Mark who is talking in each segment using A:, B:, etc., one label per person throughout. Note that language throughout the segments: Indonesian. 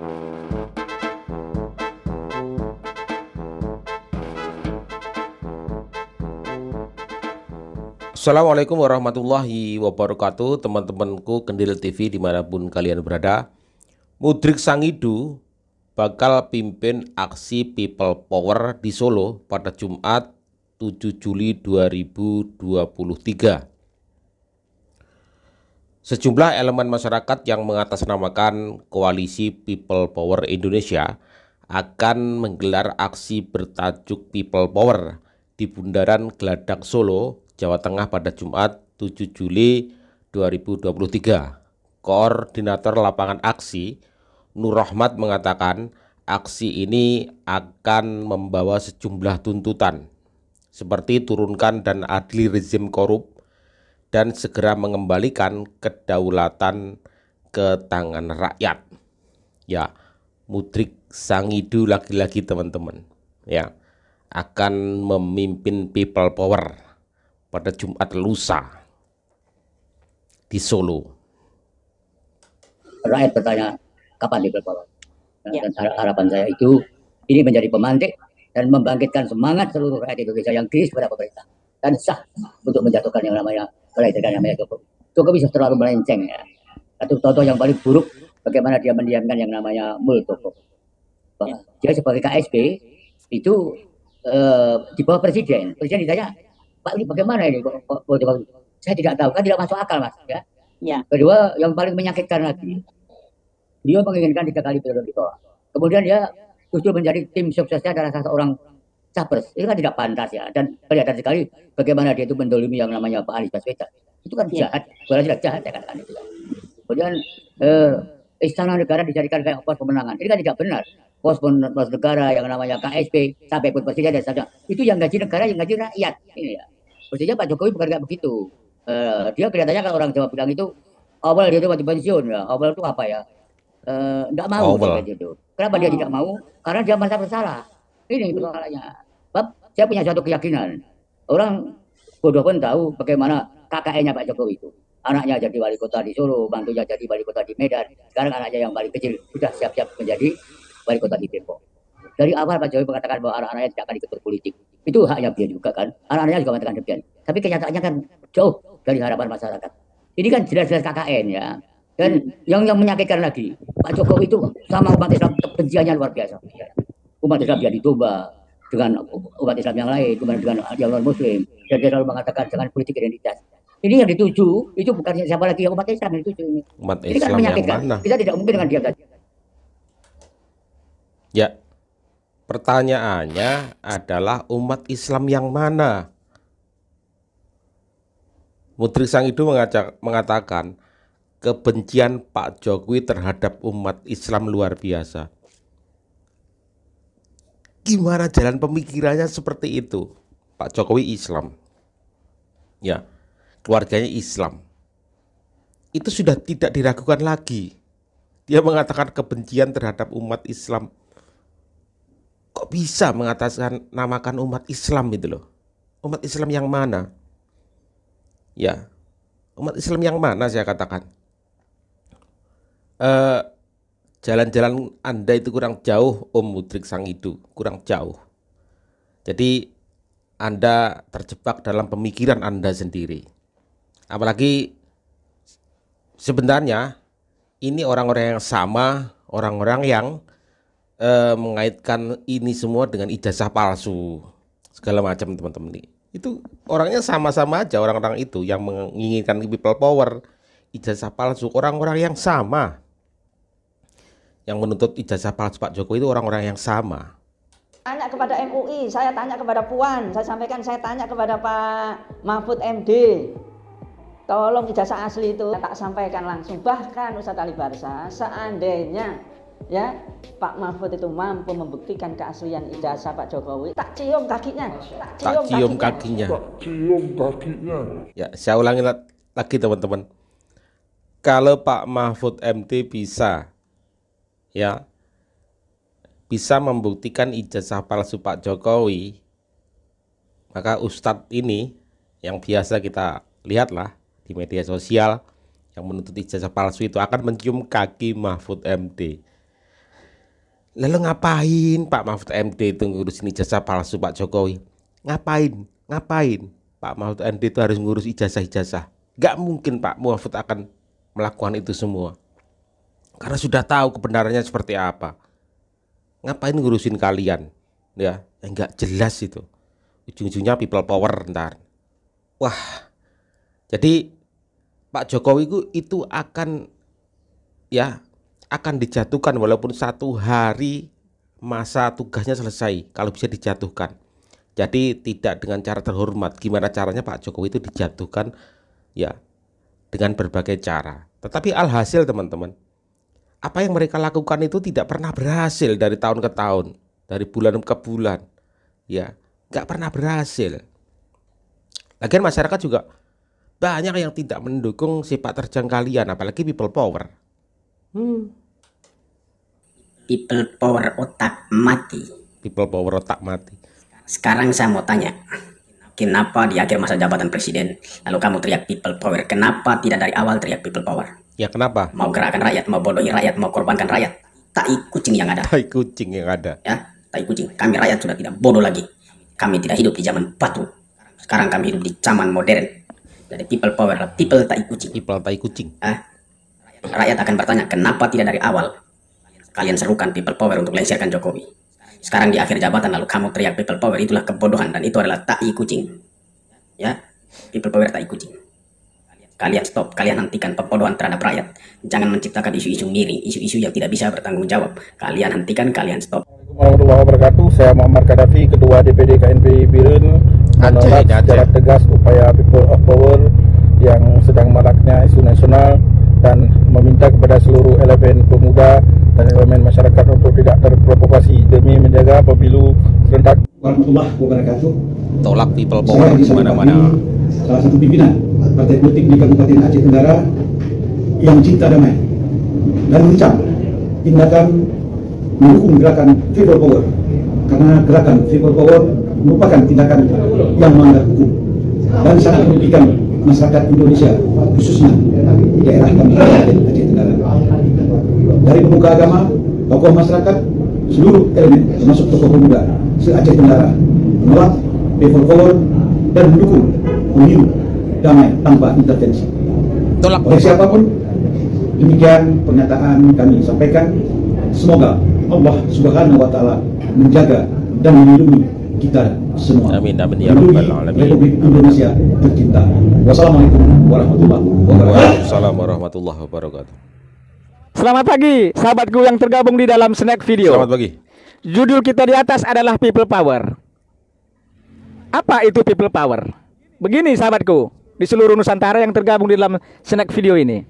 A: Assalamualaikum warahmatullahi wabarakatuh, teman-temanku Kendil TV dimanapun kalian berada. Mudrik Sangidu bakal pimpin aksi People Power di Solo pada Jumat 7 Juli 2023. Sejumlah elemen masyarakat yang mengatasnamakan Koalisi People Power Indonesia akan menggelar aksi bertajuk People Power di Bundaran Geladak Solo, Jawa Tengah pada Jumat 7 Juli 2023. Koordinator lapangan aksi, Nur Rahmat, mengatakan aksi ini akan membawa sejumlah tuntutan seperti turunkan dan adili rezim korup dan segera mengembalikan kedaulatan ke tangan rakyat. Ya, Mudrik Sangidu lagi-lagi teman-teman, ya, akan memimpin People Power pada Jumat lusa di Solo.
B: Rakyat bertanya kapan People Power. Dan harapan saya itu ini menjadi pemantik dan membangkitkan semangat seluruh rakyat Indonesia yang kritis kepada pemerintah dan sah untuk menjatuhkan yang namanya Jokowi. Jokowi bisa terlalu melenceng, ya. Satu contoh yang paling buruk bagaimana dia mendiamkan yang namanya Muldoko. Dia sebagai KSP itu di bawah presiden. Presiden ditanya, Pak, ini bagaimana ini? Saya tidak tahu, kan tidak masuk akal, Mas. Ya. Kedua, yang paling menyakitkan lagi, dia menginginkan 3 kali periode ditolak. Kemudian dia justru menjadi tim suksesnya adalah seorang capres. Itu kan tidak pantas, ya. Dan kelihatan sekali bagaimana dia itu mendolimi yang namanya Pak Anies Baswedan. Itu kan jahat, boleh tidak jahat, ya kan itu. Kemudian istana negara dijadikan kayak pos pemenangan. Ini kan tidak benar. Pos negara yang namanya KSP sampai pun presiden dan saja itu yang gaji negara, yang gaji rakyat. Ini ya. Mestinya Pak Jokowi bukan kayak begitu. Dia kelihatannya kalau orang Jawa bilang itu awal dia itu wajib pensiun, ya. Awal itu apa ya? Enggak mau gitu. Kenapa dia tidak mau? Karena dia merasa bersalah. Ini persoalannya. Saya punya satu keyakinan. Orang bodoh pun tahu bagaimana KKN-nya Pak Jokowi itu. Anaknya jadi wali kota di Solo, bantunya jadi wali kota di Medan. Sekarang anaknya yang paling kecil sudah siap-siap menjadi wali kota di Depok. Dari awal Pak Jokowi mengatakan bahwa anak-anaknya tidak akan ikut berpolitik. Itu haknya dia juga kan. Anak-anaknya juga mengatakan demikian. Tapi kenyataannya kan jauh dari harapan masyarakat. Ini kan jelas-jelas KKN, ya. Dan yang menyakitkan lagi, Pak Jokowi itu sama umat Islam kebenciannya luar biasa. Umat Islam dia dicoba dengan umat Islam yang lain, kemudian dengan yang non Muslim. Dan dia selalu mengatakan jangan politik identitas. Ini yang dituju, itu bukan siapa lagi, yang umat Islam yang dituju ini.
A: Umat
B: ini kan
A: Islam yang
B: menyakitkan.
A: mana?
B: Kita tidak mungkin dengan diam saja.
A: Ya, pertanyaannya adalah umat Islam yang mana? Mudrik Sangidu mengatakan kebencian Pak Jokowi terhadap umat Islam luar biasa. Gimana jalan pemikirannya seperti itu? Pak Jokowi Islam, ya, keluarganya Islam. Itu sudah tidak diragukan lagi. Dia mengatakan kebencian terhadap umat Islam. Kok bisa namakan umat Islam itu loh? Umat Islam yang mana? Ya, umat Islam yang mana saya katakan? Jalan-jalan Anda itu kurang jauh, Om Mudrik Sangidu, kurang jauh. Jadi Anda terjebak dalam pemikiran Anda sendiri. Apalagi sebenarnya ini orang-orang yang sama, orang-orang yang mengaitkan ini semua dengan ijazah palsu segala macam, teman-teman. Itu orangnya sama-sama aja, orang-orang itu yang menginginkan people power, ijazah palsu, orang-orang yang sama. Yang menuntut ijazah palsu Pak Jokowi itu orang-orang yang sama.
C: Tanya kepada MUI, saya tanya kepada Puan, saya tanya kepada Pak Mahfud MD. Tolong ijazah asli itu tak sampaikan langsung. Bahkan Ustadz Ali Barsa, seandainya ya Pak Mahfud itu mampu membuktikan keaslian ijazah Pak Jokowi, tak cium kakinya.
A: Ya, saya ulangi lagi teman-teman. Kalau Pak Mahfud MD bisa membuktikan ijazah palsu Pak Jokowi, maka Ustadz ini yang biasa kita lihatlah di media sosial yang menuntut ijazah palsu itu akan mencium kaki Mahfud MD. Lalu ngapain Pak Mahfud MD itu ngurusin ijazah palsu Pak Jokowi? Ngapain Pak Mahfud MD itu harus ngurus ijazah-ijazah? Gak mungkin Pak Mahfud akan melakukan itu semua, karena sudah tahu kebenarannya seperti apa. Ngapain ngurusin kalian ya, yang gak jelas itu. Ujung-ujungnya people power ntar. Wah, jadi Pak Jokowi itu akan dijatuhkan walaupun 1 hari masa tugasnya selesai, kalau bisa dijatuhkan. Jadi tidak dengan cara terhormat. Gimana caranya Pak Jokowi itu dijatuhkan? Ya, dengan berbagai cara. Tetapi alhasil teman-teman, apa yang mereka lakukan itu tidak pernah berhasil dari tahun ke tahun, dari bulan ke bulan. Ya, nggak pernah berhasil. Lagian masyarakat juga banyak yang tidak mendukung sepak terjang kalian, apalagi people power.
D: People power otak mati.
A: People power otak mati.
D: Sekarang saya mau tanya, kenapa di akhir masa jabatan presiden lalu kamu teriak people power? Kenapa tidak dari awal teriak people power?
A: Ya kenapa?
D: Mau gerakan rakyat, mau bodohi rakyat, mau korbankan rakyat. Tai kucing yang ada.
A: Tai kucing yang ada.
D: Ya, tai kucing. Kami rakyat sudah tidak bodoh lagi. Kami tidak hidup di zaman batu. Sekarang kami hidup di zaman modern. Jadi people power adalah people tai kucing.
A: People tai kucing.
D: Rakyat akan bertanya, kenapa tidak dari awal kalian serukan people power untuk lengsirkan Jokowi? Sekarang di akhir jabatan lalu kamu teriak people power, itulah kebodohan dan itu adalah tai kucing. Ya, people power tai kucing. Kalian stop, kalian hentikan pembodohan terhadap rakyat. Jangan menciptakan isu-isu miring, isu-isu yang tidak bisa bertanggung jawab. Kalian hentikan, kalian stop.
E: Assalamualaikum warahmatullahi wabarakatuh. Saya Muhammad Kadafi, Ketua DPD KNPI Biren, menolak secara tegas upaya people of power yang sedang maraknya isu nasional dan meminta kepada seluruh elemen pemuda dan elemen masyarakat untuk tidak terprovokasi demi menjaga pemilu serentak.
F: Warahmatullahi wabarakatuh.
A: Tolak people power di mana-mana.
F: Salah satu pimpinan partai politik di Kabupaten Aceh Tenggara yang cinta damai dan mengecam tindakan mendukung gerakan people power, karena gerakan people power merupakan tindakan yang melanggar hukum dan sangat merugikan masyarakat Indonesia, khususnya daerah kami Kabupaten Aceh Tenggara. Dari pemuka agama, tokoh masyarakat, seluruh elemen termasuk tokoh pemuda se-Aceh Tenggara menolak people power dan mendukung pemilu damai tanpa intervensi.
A: Tolak
F: oleh siapapun. Demikian pernyataan kami sampaikan. Semoga Allah Subhanahu wa Ta'ala menjaga dan melindungi kita semua.
A: Amin amin ya rabbal alamin.
F: Republik Indonesia tercinta. Wassalamualaikum warahmatullahi wabarakatuh.
A: Waalaikumsalam warahmatullahi wabarakatuh.
G: Selamat pagi, sahabatku yang tergabung di dalam snack video.
A: Selamat pagi.
G: Judul kita di atas adalah people power. Apa itu people power? Begini sahabatku, di seluruh Nusantara yang tergabung di dalam snack video ini.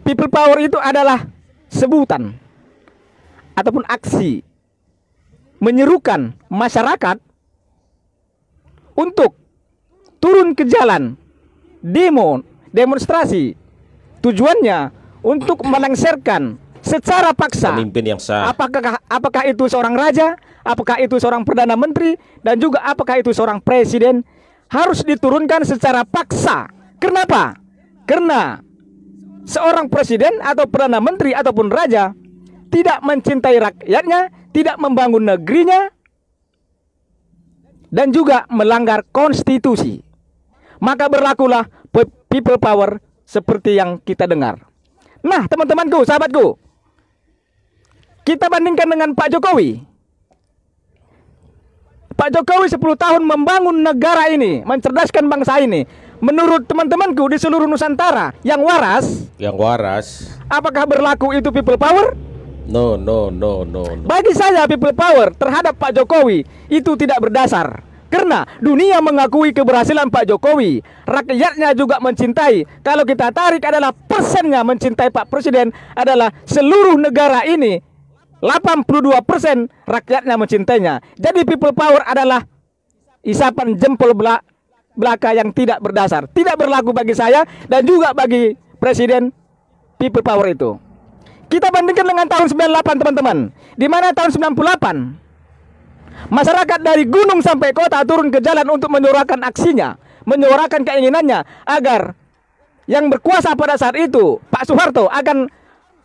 G: People power itu adalah sebutan ataupun aksi menyerukan masyarakat untuk turun ke jalan, demonstrasi. Tujuannya untuk melengsarkan secara paksa
A: pemimpin yang sah.
G: Apakah itu seorang raja, apakah itu seorang perdana menteri, dan juga apakah itu seorang presiden, harus diturunkan secara paksa. Kenapa? Karena seorang presiden atau perdana menteri ataupun raja tidak mencintai rakyatnya, tidak membangun negerinya, dan juga melanggar konstitusi. Maka berlakulah people power seperti yang kita dengar. Nah, teman-temanku, sahabatku, kita bandingkan dengan Pak Jokowi. Pak Jokowi 10 tahun membangun negara ini, mencerdaskan bangsa ini. Menurut teman-temanku di seluruh Nusantara yang waras, apakah berlaku itu people power?
A: No.
G: Bagi saya people power terhadap Pak Jokowi itu tidak berdasar. Karena dunia mengakui keberhasilan Pak Jokowi, rakyatnya juga mencintai. Kalau kita tarik adalah persennya mencintai Pak Presiden adalah seluruh negara ini 82% rakyatnya mencintainya. Jadi people power adalah isapan jempol belaka yang tidak berdasar. Tidak berlaku bagi saya dan juga bagi Presiden people power itu. Kita bandingkan dengan tahun 98 teman-teman. Di mana tahun 98 masyarakat dari gunung sampai kota turun ke jalan untuk menyuarakan aksinya, menyuarakan keinginannya agar yang berkuasa pada saat itu Pak Soeharto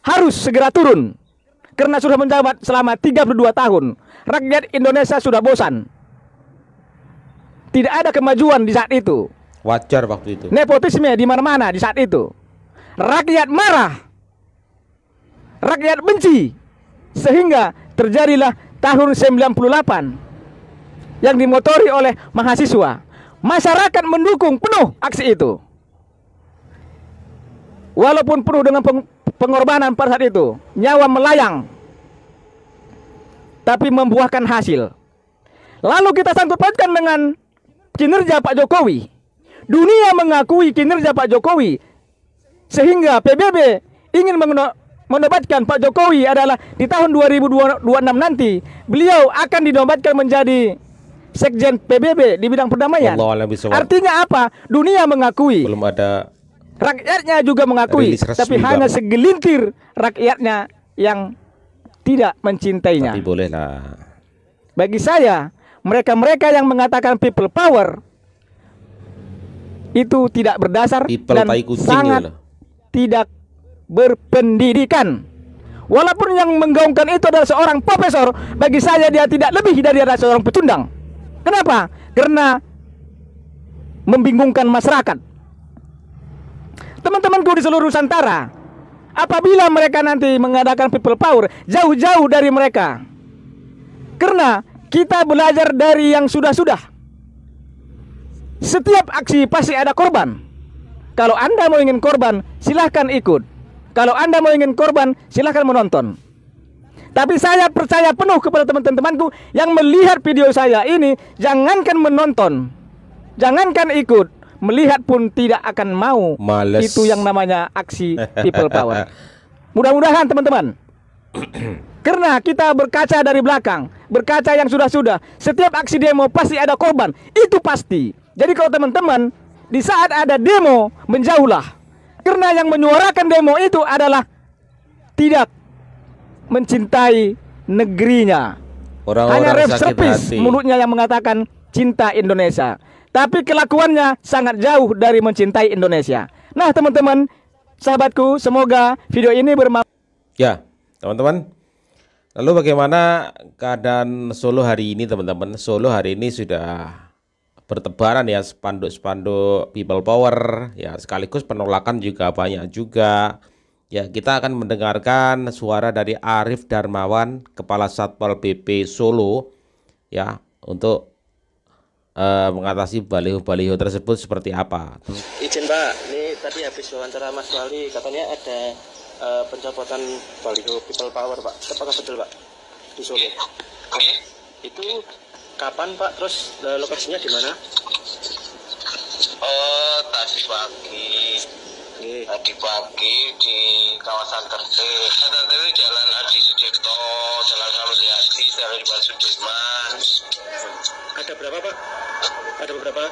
G: harus segera turun. karena sudah menjabat selama 32 tahun. Rakyat Indonesia sudah bosan. Tidak ada kemajuan di saat itu.
A: Wajar waktu itu.
G: Nepotisme di mana-mana di saat itu. Rakyat marah. Rakyat benci. Sehingga terjadilah tahun 98 yang dimotori oleh mahasiswa. Masyarakat mendukung penuh aksi itu. Walaupun penuh dengan pengorbanan pada saat itu, nyawa melayang, tapi membuahkan hasil. Lalu kita sangkut pautkan dengan kinerja Pak Jokowi. Dunia mengakui kinerja Pak Jokowi, sehingga PBB ingin menobatkan Pak Jokowi adalah di tahun 2026 nanti beliau akan dinobatkan menjadi Sekjen PBB di bidang perdamaian. Artinya apa? Dunia mengakui.
A: Belum ada.
G: Rakyatnya juga mengakui, tapi hanya segelintir rakyatnya yang tidak mencintainya.
A: Tapi bolehlah.
G: Bagi saya, mereka-mereka yang mengatakan people power itu tidak berdasar dan sangat tidak berpendidikan. Walaupun yang menggaungkan itu adalah seorang profesor, bagi saya dia tidak lebih dari seorang pecundang. Kenapa? Karena membingungkan masyarakat. Teman-temanku di seluruh Nusantara, apabila mereka nanti mengadakan people power, jauh-jauh dari mereka. Karena kita belajar dari yang sudah-sudah. Setiap aksi pasti ada korban. Kalau Anda mau ingin korban, silahkan ikut. Kalau Anda mau ingin korban, silahkan menonton. Tapi saya percaya penuh kepada teman-temanku yang melihat video saya ini, jangankan menonton, jangankan ikut, melihat pun tidak akan mau.
A: Males.
G: Itu yang namanya aksi people power. Mudah-mudahan teman-teman, karena kita berkaca dari belakang, berkaca yang sudah-sudah, setiap aksi demo pasti ada korban, itu pasti. Jadi kalau teman-teman di saat ada demo, menjauhlah. Karena yang menyuarakan demo itu adalah tidak mencintai negerinya. Hanya rep service mulutnya yang mengatakan cinta Indonesia, tapi kelakuannya sangat jauh dari mencintai Indonesia. Nah teman-teman, sahabatku, semoga video ini bermanfaat.
A: Ya teman-teman, lalu bagaimana keadaan Solo hari ini teman-teman? Solo hari ini sudah bertebaran ya spanduk-spanduk people power ya, sekaligus penolakan juga banyak juga. Ya, kita akan mendengarkan suara dari Arif Darmawan, Kepala Satpol PP Solo, ya, untuk mengatasi baliho-baliho tersebut seperti apa.
H: Izin Pak, ini tadi habis wawancara Mas Wali, katanya ada pencopotan baliho people power Pak. Apakah betul Pak di Solo? Itu kapan Pak? Terus lokasinya di mana?
I: Oh, tadi pagi. Tadi pagi di kawasan Tertib. Tertib Jalan Adi Sucipto, Jalan Samulyadi, Jalan Iwan Sudirman.
H: Ada berapa Pak? Ada beberapa?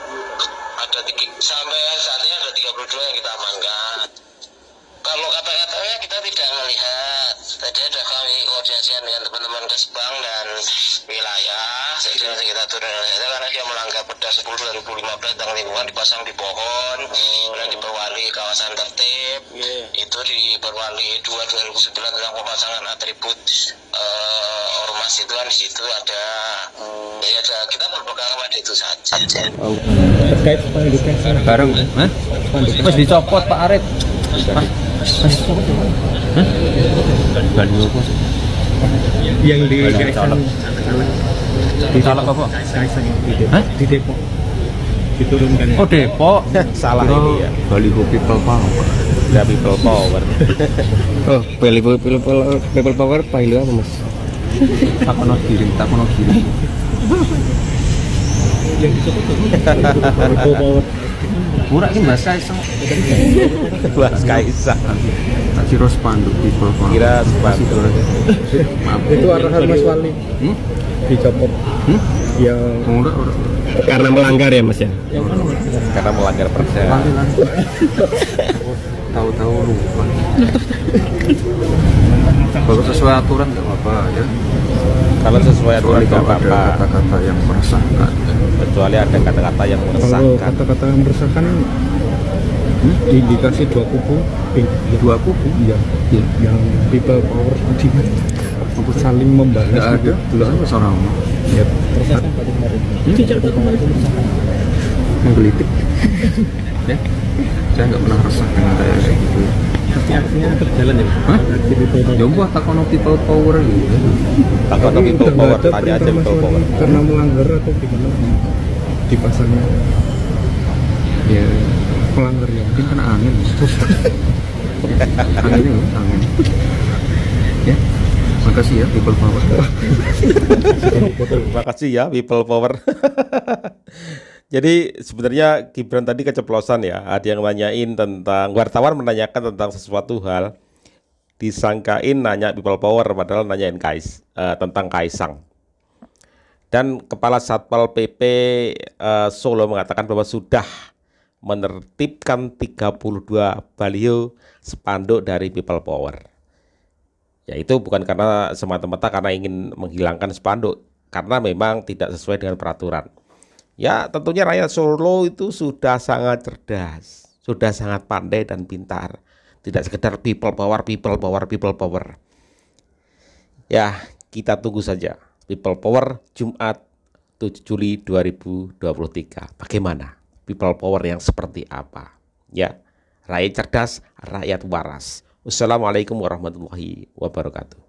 I: Ada sampai saat ini ada 32 yang kita amankan. Kalau kata-katanya kita tidak melihat. Tadi ada kami koordinasikan dengan teman-teman Kesbang dan wilayah. Jadi kita turun karena dia melanggar Perda 10 2015 tentang lingkungan, dipasang di pohon, kemudian di Perwali kawasan Tertib, itu di Perwali 2 2009 tentang pemasangan atribut ormas itu kan di situ ada. Ya ada, kita berpegang pada itu saja.
J: Terkait spanduk bareng, terus dicopot Pak Arif. Yang di colok apa? Di Depok diturunkan. Oh Depok.
A: Salah ini ya.
J: Baliho people power.
A: Udah people power.
J: Oh people power pailu apa Mas? Takono giring. Yang dicopot people power. Murah ini Mas Kaisang.
A: Mas Kaisang.
J: Kira spanduk people power.
A: Kira spanduk.
J: Maaf.
E: Itu arahan Mas Wali. Dicopot. Ya
J: karena melanggar ya Mas ya.
A: Karena melanggar perda.
J: Tahu-tahu lupa. Kalau sesuai aturan nggak apa-apa ya.
A: Kalau sesuai aturan nggak apa-apa.
J: Kata-kata yang meresahkan.
A: Kecuali ada kata-kata yang meresahkan.
E: Kalau kata-kata yang meresahkan indikasi dua kubu.
J: Dua kubu?
E: Iya. Yang people power tadi.
J: saling membalas. Nggak ada. Dulu kan seorang ya. Proses apa kemarin? Menggelitik. Ya. Saya nggak pernah resah dengan kayak gitu. Tapi aksinya berjalan ya? Hah? Ya buat takono people power gitu.
A: Takono people power, tanya aja people power.
J: Karena melanggar atau gimana di pasarnya? Ya pelanggar ya mungkin kena angin. Anginnya angin. Ya. Makasih ya people power.
A: Terima kasih ya people power. Jadi sebenarnya Gibran tadi keceplosan ya. Ada yang nanyain tentang, wartawan menanyakan tentang sesuatu hal, disangkain nanya people power padahal nanyain tentang Kaisang. Dan Kepala Satpol PP Solo mengatakan bahwa sudah menertibkan 32 baliho spanduk dari people power. Ya itu bukan karena semata-mata karena ingin menghilangkan spanduk, karena memang tidak sesuai dengan peraturan. Ya tentunya rakyat Solo itu sudah sangat cerdas, sudah sangat pandai dan pintar. Tidak sekedar people power, people power, people power. Ya kita tunggu saja people power Jumat 7 Juli 2023. Bagaimana people power yang seperti apa? Ya, rakyat cerdas, rakyat waras. Wassalamualaikum warahmatullahi wabarakatuh.